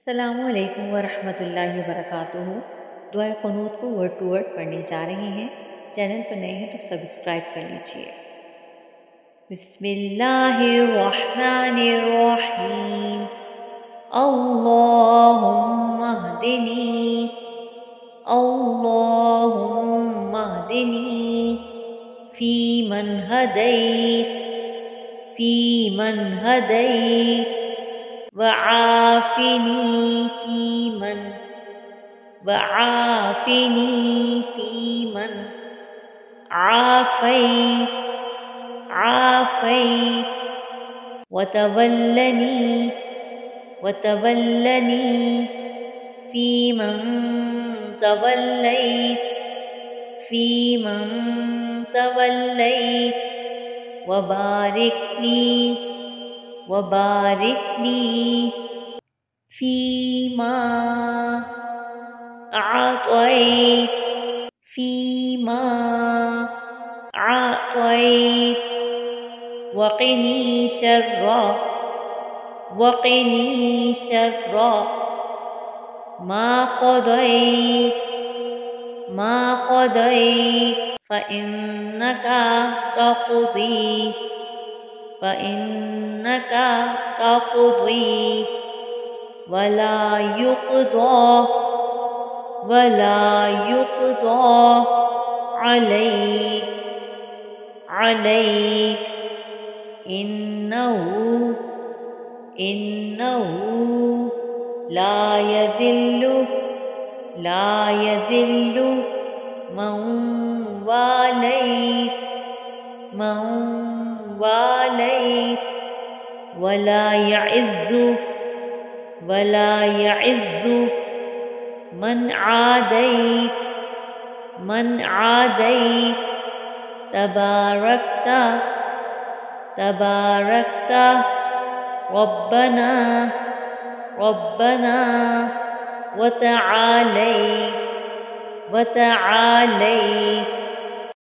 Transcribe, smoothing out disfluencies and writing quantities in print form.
السلام علیکم ورحمۃ اللہ وبرکاتہ۔ دعائے قنوت کو ورڈ ٹو ورڈ پڑھنے جا رہے ہیں۔ چینل پر نئے ہیں تو سبسکرائب کر لیجیے۔ بسم اللہ الرحمن الرحیم۔ اللہم اہدنی اللہم اہدنی فیمن ہدیت فیمن ہدیت وعافنی فیمن عافیت وتولنی فیمن تولیت وبارک لی فیما أعطيت وقني شر ما قضيت فإنك تقضي ولا يقضى عليك إنه لا يذل من واليت ولا يعز من عاديت تباركت ربنا وتعاليت